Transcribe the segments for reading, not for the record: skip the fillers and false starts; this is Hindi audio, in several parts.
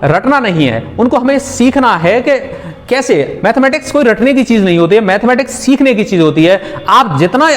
रटना नहीं है, उनको हमें सीखना है कि कैसे। मैथमेटिक्स कोई रटने की चीज नहीं होती है, मैथमेटिक्स सीखने की चीज होती है। आप जितना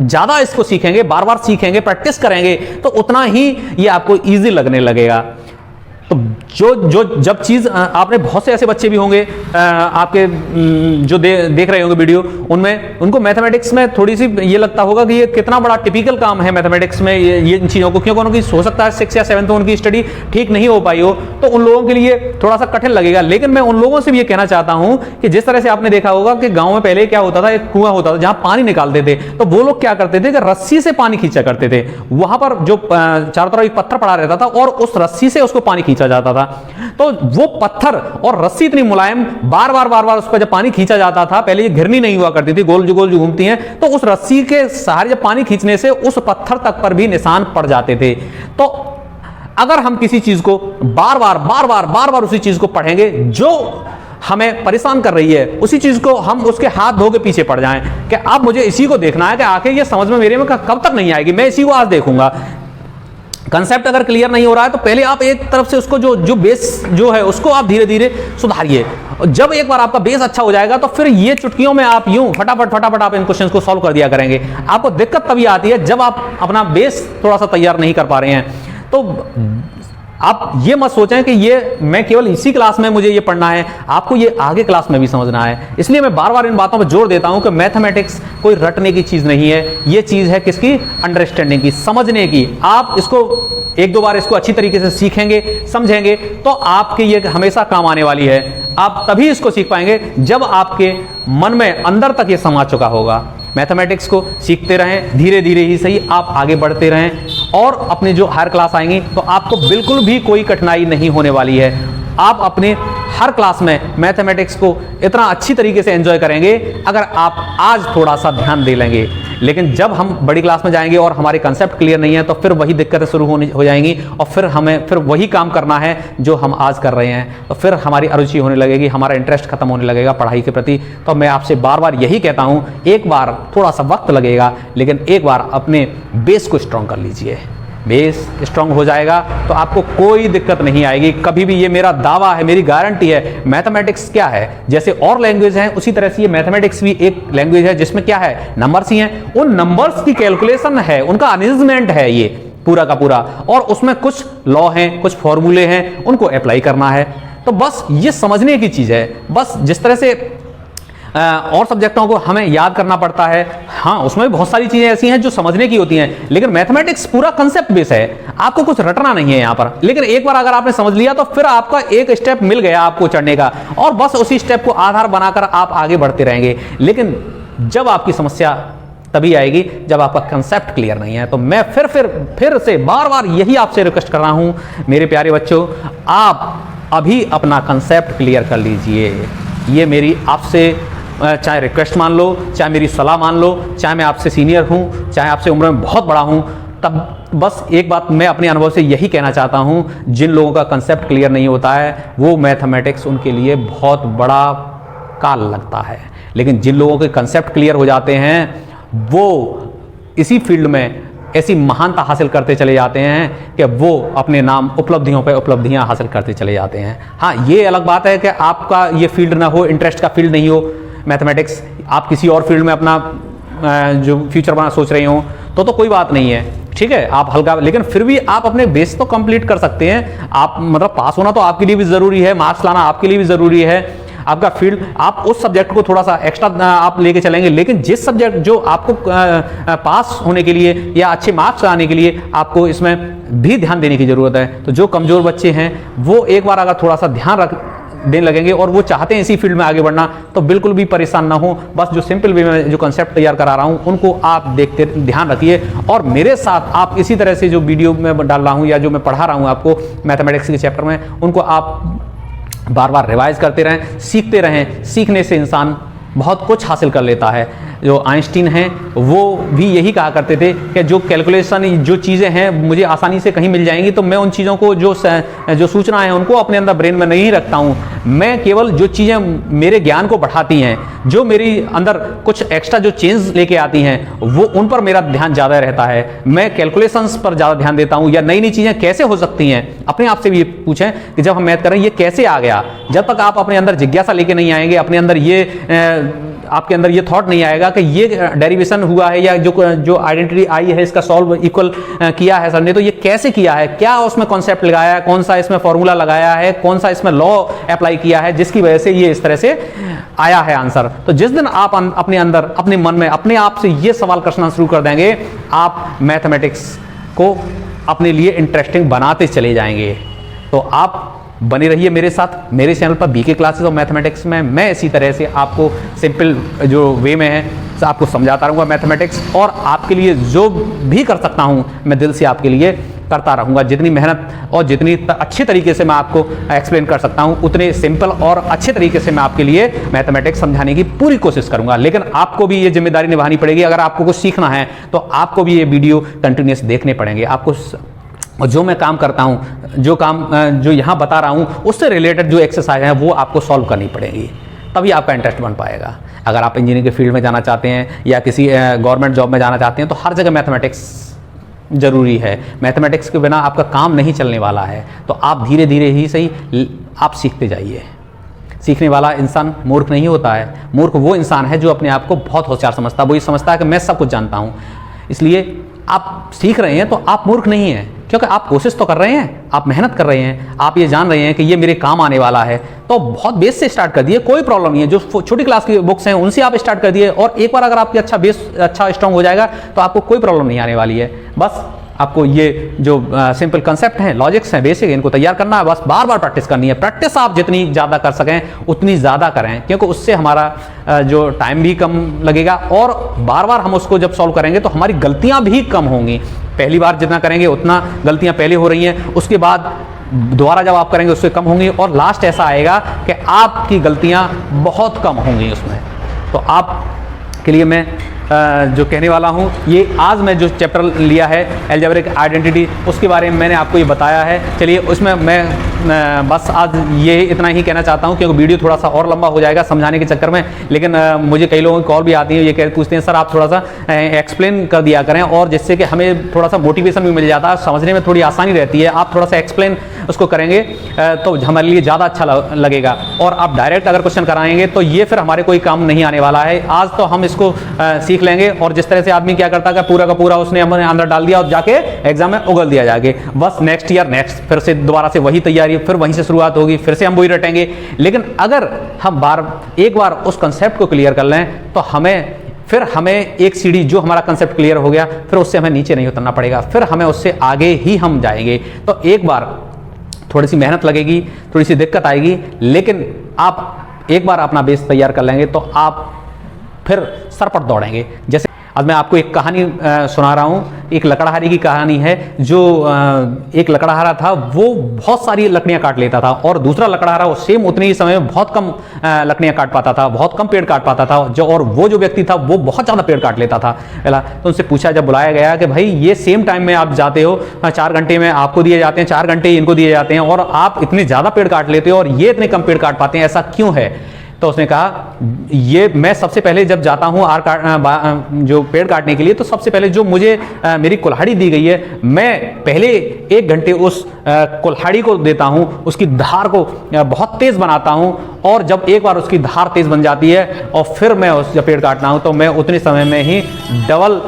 ज्यादा इसको सीखेंगे, बार बार सीखेंगे, प्रैक्टिस करेंगे, तो उतना ही ये आपको इजी लगने लगेगा। तो जब चीज आपने, बहुत से ऐसे बच्चे भी होंगे आपके जो देख रहे होंगे वीडियो, उनमें उनको मैथमेटिक्स में थोड़ी सी ये लगता होगा कि ये कितना बड़ा टिपिकल काम है मैथमेटिक्स में ये इन चीज़ों को, क्योंकि उनकी हो सकता है 6 या 7 में उनकी स्टडी ठीक नहीं हो पाई हो, तो उन लोगों के लिए थोड़ा सा कठिन लगेगा। लेकिन मैं उन लोगों से भी ये कहना चाहता हूं कि जिस तरह से आपने देखा होगा कि गाँव में पहले क्या होता था, एक कुआं होता था जहां पानी निकालते थे, तो वो लोग क्या करते थे कि रस्सी से पानी खींचा करते थे। वहां पर जो चारों तरफ एक पत्थर पड़ा रहता था और उस रस्सी से उसको पानी खींचा जाता था। तो वो पत्थर और रस्सी इतनी मुलायम, बार बार उस पर जब पानी खींचा जाता था, पहले ये घिरनी नहीं हुआ करती थी, गोल जो घूमती हैं, तो उस रस्सी के सहारे जब पानी खींचने से उस पत्थर तक पर भी निशान पड़ जाते थे। तो अगर हम किसी चीज को बार बार उसी चीज को पढ़ेंगे जो हमें परेशान कर रही है, उसी चीज को हम उसके हाथ धो के पीछे पड़ जाएं कि अब मुझे इसी को देखना है कि आखिर ये समझ में मेरे में कब तक नहीं आएगी, मैं इसी को आज देखूंगा। कंसेप्ट अगर क्लियर नहीं हो रहा है तो पहले आप एक तरफ से उसको जो बेस जो है उसको आप धीरे धीरे सुधारिए। जब एक बार आपका बेस अच्छा हो जाएगा तो फिर ये चुटकियों में आप यूं फटाफट आप इन क्वेश्चंस को सॉल्व कर दिया करेंगे। आपको दिक्कत तभी आती है जब आप अपना बेस थोड़ा सा तैयार नहीं कर पा रहे हैं। तो आप ये मत सोचें कि ये मैं केवल इसी क्लास में मुझे ये पढ़ना है, आपको ये आगे क्लास में भी समझना है। इसलिए मैं बार बार इन बातों पर जोर देता हूं कि मैथमेटिक्स कोई रटने की चीज नहीं है, ये चीज है किसकी, अंडरस्टैंडिंग की, समझने की। आप इसको 1-2 बार इसको अच्छी तरीके से सीखेंगे, समझेंगे, तो आपके ये हमेशा काम आने वाली है। आप तभी इसको सीख पाएंगे जब आपके मन में अंदर तक ये समा चुका होगा। मैथमेटिक्स को सीखते रहें, धीरे धीरे ही सही आप आगे बढ़ते रहें और अपने जो हायर क्लास आएंगी तो आपको बिल्कुल भी कोई कठिनाई नहीं होने वाली है। आप अपने हर क्लास में मैथमेटिक्स को इतना अच्छी तरीके से एंजॉय करेंगे अगर आप आज थोड़ा सा ध्यान दे लेंगे। लेकिन जब हम बड़ी क्लास में जाएंगे और हमारे कंसेप्ट क्लियर नहीं है तो फिर वही दिक्कतें शुरू हो जाएंगी और फिर हमें वही काम करना है जो हम आज कर रहे हैं, तो फिर हमारी अरुचि होने लगेगी, हमारा इंटरेस्ट खत्म होने लगेगा पढ़ाई के प्रति। तो मैं आपसे बार बार यही कहता हूं, एक बार थोड़ा सा वक्त लगेगा लेकिन एक बार अपने बेस को स्ट्रांग कर लीजिए। बेस स्ट्रांग हो जाएगा तो आपको कोई दिक्कत नहीं आएगी कभी भी। ये मेरा दावा है, मेरी गारंटी है। मैथमेटिक्स क्या है, जैसे और लैंग्वेज हैं उसी तरह से ये मैथमेटिक्स भी एक लैंग्वेज है जिसमें क्या है, नंबर्स ही हैं। उन नंबर्स की कैलकुलेशन है, उनका अरेंजमेंट है ये पूरा का पूरा, और उसमें कुछ लॉ हैं, कुछ फॉर्मूले हैं, उनको अप्लाई करना है। तो बस ये समझने की चीज है। बस जिस तरह से और सब्जेक्टों को हमें याद करना पड़ता है, हाँ उसमें भी बहुत सारी चीजें ऐसी हैं जो समझने की होती हैं, लेकिन मैथमेटिक्स पूरा कंसेप्ट बेस है, आपको कुछ रटना नहीं है यहाँ पर। लेकिन एक बार अगर आपने समझ लिया तो फिर आपका एक स्टेप मिल गया आपको चढ़ने का, और बस उसी स्टेप को आधार बनाकर आप आगे बढ़ते रहेंगे। लेकिन जब आपकी समस्या तभी आएगी जब आपका कंसेप्ट क्लियर नहीं है। तो मैं फिर से बार बार यही आपसे रिक्वेस्ट कर रहा हूं मेरे प्यारे बच्चों, आप अभी अपना कंसेप्ट क्लियर कर लीजिए। ये मेरी आपसे चाहे रिक्वेस्ट मान लो, चाहे मेरी सलाह मान लो, चाहे मैं आपसे सीनियर हूं, चाहे आपसे उम्र में बहुत बड़ा हूं, तब बस एक बात मैं अपने अनुभव से यही कहना चाहता हूं, जिन लोगों का कंसेप्ट क्लियर नहीं होता है वो मैथमेटिक्स उनके लिए बहुत बड़ा काल लगता है। लेकिन जिन लोगों के कंसेप्ट क्लियर हो जाते हैं वो इसी फील्ड में ऐसी महानता हासिल करते चले जाते हैं कि वो अपने नाम उपलब्धियों पे उपलब्धियां हासिल करते चले जाते हैं। हाँ, ये अलग बात है कि आपका ये फील्ड ना हो, इंटरेस्ट का फील्ड नहीं हो मैथमेटिक्स, आप किसी और फील्ड में अपना जो फ्यूचर बना सोच रहे हो तो कोई बात नहीं है, ठीक है, आप हल्का, लेकिन फिर भी आप अपने बेस तो कंप्लीट कर सकते हैं। आप मतलब पास होना तो आपके लिए भी जरूरी है, मार्क्स लाना आपके लिए भी जरूरी है। आपका फील्ड, आप उस सब्जेक्ट को थोड़ा सा एक्स्ट्रा आप लेके चलेंगे, लेकिन जिस सब्जेक्ट जो आपको पास होने के लिए या अच्छे मार्क्स लाने के लिए आपको इसमें भी ध्यान देने की जरूरत है। तो जो कमजोर बच्चे हैं वो एक बार अगर थोड़ा सा ध्यान देने लगेंगे और वो चाहते हैं इसी फील्ड में आगे बढ़ना, तो बिल्कुल भी परेशान ना हो। बस जो सिंपल वे में जो कंसेप्ट तैयार करा रहा हूं उनको आप देखते ध्यान रखिए, और मेरे साथ आप इसी तरह से जो वीडियो में डाल रहा हूं या जो मैं पढ़ा रहा हूं आपको मैथमेटिक्स के चैप्टर में, उनको आप बार बार रिवाइज करते रहें, सीखते रहें। सीखने से इंसान बहुत कुछ हासिल कर लेता है। जो आइंस्टीन हैं वो भी यही कहा करते थे कि जो कैलकुलेशन जो चीज़ें हैं मुझे आसानी से कहीं मिल जाएंगी तो मैं उन चीज़ों को जो सूचना है उनको अपने अंदर ब्रेन में नहीं रखता हूँ। मैं केवल जो चीज़ें मेरे ज्ञान को बढ़ाती हैं, जो मेरी अंदर कुछ एक्स्ट्रा जो चेंज लेके आती हैं, वो उन पर मेरा ध्यान ज़्यादा रहता है। मैं कैलकुलेशंस पर ज़्यादा ध्यान देता हूँ, या नई नई चीज़ें कैसे हो सकती हैं। अपने आप से भी पूछें कि जब हम मैथ कर रहे हैं ये कैसे आ गया। जब तक आप अपने अंदर जिज्ञासा लेके नहीं आएंगे, अपने अंदर ये आपके अंदर ये थॉट नहीं आएगा कि ये डेरिवेशन हुआ है या जो आइडेंटिटी आई है इसका सॉल्व इक्वल किया है सर ने, तो ये कैसे किया है, क्या उसमें कॉन्सेप्ट लगाया है, कौन सा इसमें फॉर्मूला लगाया है, कौन सा इसमें लॉ अप्लाई किया है जिसकी वजह से ये इस तरह से आया है आंसर। तो जिस दिन आप अपने अंदर अपने मन में अपने आप से ये सवाल करना शुरू कर देंगे, आप मैथमेटिक्स को अपने लिए इंटरेस्टिंग बनाते चले जाएंगे। तो आप बने रहिए मेरे साथ, मेरे चैनल पर बीके क्लासेस और मैथमेटिक्स में मैं इसी तरह से आपको सिंपल जो वे में है आपको समझाता रहूँगा मैथमेटिक्स, और आपके लिए जो भी कर सकता हूँ मैं दिल से आपके लिए करता रहूँगा। जितनी मेहनत और जितनी अच्छे तरीके से मैं आपको एक्सप्लेन कर सकता हूँ उतने सिंपल और अच्छे तरीके से मैं आपके लिए मैथमेटिक्स समझाने की पूरी कोशिश करूँगा। लेकिन आपको भी ये जिम्मेदारी निभानी पड़ेगी। अगर आपको कुछ सीखना है तो आपको भी ये वीडियो कंटिन्यूस देखने पड़ेंगे। आपको और जो मैं काम करता हूँ, जो यहाँ बता रहा हूँ, उससे रिलेटेड जो एक्सरसाइज है वो आपको सॉल्व करनी पड़ेगी, तभी आपका इंटरेस्ट बन पाएगा। अगर आप इंजीनियरिंग के फील्ड में जाना चाहते हैं या किसी गवर्नमेंट जॉब में जाना चाहते हैं तो हर जगह मैथमेटिक्स ज़रूरी है। मैथमेटिक्स के बिना आपका काम नहीं चलने वाला है। तो आप धीरे धीरे ही सही आप सीखते जाइए। सीखने वाला इंसान मूर्ख नहीं होता है। मूर्ख वो इंसान है जो अपने आप को बहुत होशियार समझता है। वो ये समझता है कि मैं सब कुछ जानता हूँ। इसलिए आप सीख रहे हैं तो आप मूर्ख नहीं हैं, क्योंकि आप कोशिश तो कर रहे हैं, आप मेहनत कर रहे हैं, आप ये जान रहे हैं कि ये मेरे काम आने वाला है। तो बहुत बेस से स्टार्ट कर दिए, कोई प्रॉब्लम नहीं है। जो छोटी क्लास की बुक्स हैं उनसे आप स्टार्ट कर दिए, और एक बार अगर आपकी अच्छा बेस अच्छा स्ट्रांग हो जाएगा तो आपको कोई प्रॉब्लम नहीं आने वाली है। बस आपको ये जो सिंपल कंसेप्ट हैं, लॉजिक्स हैं, बेसिक, इनको तैयार करना है। बस बार बार प्रैक्टिस करनी है। प्रैक्टिस आप जितनी ज़्यादा कर सकें उतनी ज़्यादा करें, क्योंकि उससे हमारा जो टाइम भी कम लगेगा, और बार बार हम उसको जब सॉल्व करेंगे तो हमारी गलतियां भी कम होंगी। पहली बार जितना करेंगे उतना गलतियां पहले हो रही हैं, उसके बाद दोबारा जब आप करेंगे उससे कम होंगी, और लास्ट ऐसा आएगा कि आपकी गलतियां बहुत कम होंगी उसमें। तो आप के लिए मैं जो कहने वाला हूँ, ये आज मैं जो चैप्टर लिया है अलजेब्रिक आइडेंटिटी, उसके बारे में मैंने आपको ये बताया है। चलिए उसमें मैं बस आज ये इतना ही कहना चाहता हूँ, क्योंकि वीडियो थोड़ा सा और लंबा हो जाएगा समझाने के चक्कर में। लेकिन मुझे कई लोगों की कॉल भी आती है, ये पूछते हैं सर आप थोड़ा सा एक्सप्लेन कर दिया करें, और जिससे कि हमें थोड़ा सा मोटिवेशन भी मिल जाता है, समझने में थोड़ी आसानी रहती है। आप थोड़ा सा एक्सप्लेन उसको करेंगे तो हमारे लिए ज़्यादा अच्छा लगेगा। और आप डायरेक्ट अगर क्वेश्चन कराएंगे तो ये फिर हमारे कोई काम नहीं आने वाला है। आज तो हम इसको सीख लेंगे, और जिस तरह से आदमी क्या करता है पूरा का पूरा उसने हमने अंदर डाल दिया और जाके एग्जाम में उगल दिया जाके, बस नेक्स्ट ईयर नेक्स्ट, फिर से दोबारा से वही तैयारी, फिर वहीं से शुरुआत होगी, फिर से हम वही रटेंगे। लेकिन अगर हम एक बार उस कंसेप्ट को क्लियर कर लें तो हमें एक सीढ़ी, जो हमारा कंसेप्ट क्लियर हो गया, फिर उससे हमें नीचे नहीं उतरना पड़ेगा, फिर हमें उससे आगे ही हम जाएंगे। तो एक बार थोड़ी सी मेहनत लगेगी, थोड़ी सी दिक्कत आएगी, लेकिन आप एक बार अपना बेस तैयार कर लेंगे तो आप फिर सर पर दौड़ेंगे। जैसे आज मैं आपको एक कहानी सुना रहा हूँ। एक लकड़हारे की कहानी है। जो एक लकड़हारा था वो बहुत सारी लकड़ियाँ काट लेता था, और दूसरा लकड़हारा वो सेम उतने ही समय में बहुत कम लकड़ियाँ काट पाता था, बहुत कम पेड़ काट पाता था। और वो जो व्यक्ति था वो बहुत ज़्यादा पेड़ काट लेता था। तो उनसे पूछा, जब बुलाया गया कि भाई ये सेम टाइम में आप जाते हो, 4 घंटे में आपको दिए जाते हैं, 4 घंटे इनको दिए जाते हैं, और आप इतने ज़्यादा पेड़ काट लेते हो और ये इतने कम पेड़ काट पाते हैं, ऐसा क्यों है? तो उसने कहा, ये मैं सबसे पहले जब जाता हूँ जो पेड़ काटने के लिए, तो सबसे पहले जो मुझे मेरी कुल्हाड़ी दी गई है, मैं पहले 1 घंटे उस कुल्हाड़ी को देता हूँ, उसकी धार को बहुत तेज़ बनाता हूँ, और जब एक बार उसकी धार तेज़ बन जाती है और फिर मैं जब पेड़ काटना हूँ तो मैं उतने समय में ही डबल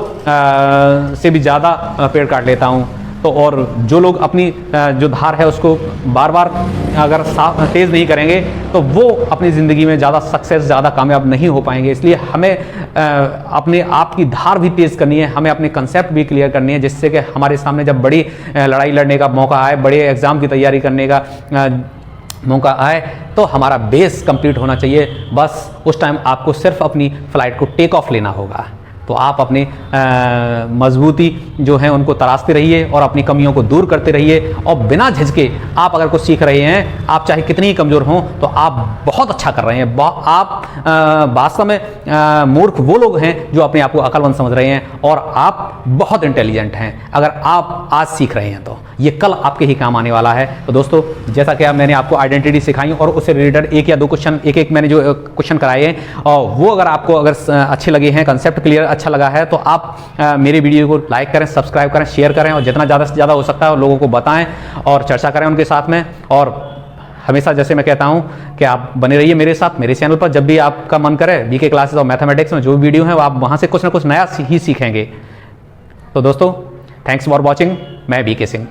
से भी ज़्यादा पेड़ काट लेता हूँ। तो और जो लोग अपनी जो धार है उसको बार बार अगर तेज़ नहीं करेंगे तो वो अपनी ज़िंदगी में ज़्यादा सक्सेस, ज़्यादा कामयाब नहीं हो पाएंगे। इसलिए हमें अपने आप की धार भी तेज़ करनी है, हमें अपने कंसेप्ट भी क्लियर करनी है, जिससे कि हमारे सामने जब बड़ी लड़ाई लड़ने का मौका आए, बड़े एग्ज़ाम की तैयारी करने का मौका आए, तो हमारा बेस कंप्लीट होना चाहिए। बस उस टाइम आपको सिर्फ अपनी फ़्लाइट को टेक ऑफ लेना होगा। तो आप अपनी मजबूती जो है उनको तराशते रहिए और अपनी कमियों को दूर करते रहिए, और बिना झिझके आप अगर कुछ सीख रहे हैं, आप चाहे कितनी ही कमज़ोर हों, तो आप बहुत अच्छा कर रहे हैं। आप वास्तव में मूर्ख वो लोग हैं जो अपने आप को अक्लमंद समझ रहे हैं, और आप बहुत इंटेलिजेंट हैं अगर आप आज सीख रहे हैं, तो ये कल आपके ही काम आने वाला है। तो दोस्तों, जैसा कि मैंने आपको आइडेंटिटी सिखाई और उससे रिलेटेड एक या दो क्वेश्चन, एक मैंने जो क्वेश्चन कराए हैं, और वो अगर आपको अच्छे लगे हैं, कंसेप्ट क्लियर अच्छा लगा है, तो आप मेरे वीडियो को लाइक करें, सब्सक्राइब करें, शेयर करें, और जितना ज़्यादा से ज़्यादा हो सकता है लोगों को बताएं और चर्चा करें उनके साथ में। और हमेशा जैसे मैं कहता हूं कि आप बने रहिए मेरे साथ, मेरे चैनल पर। जब भी आपका मन करे, बीके क्लासेस और मैथमेटिक्स में जो वीडियो है, वो आप वहां से कुछ ना कुछ नया ही सीखेंगे। तो दोस्तों, थैंक्स फॉर वॉचिंग। मैं बीके सिंह।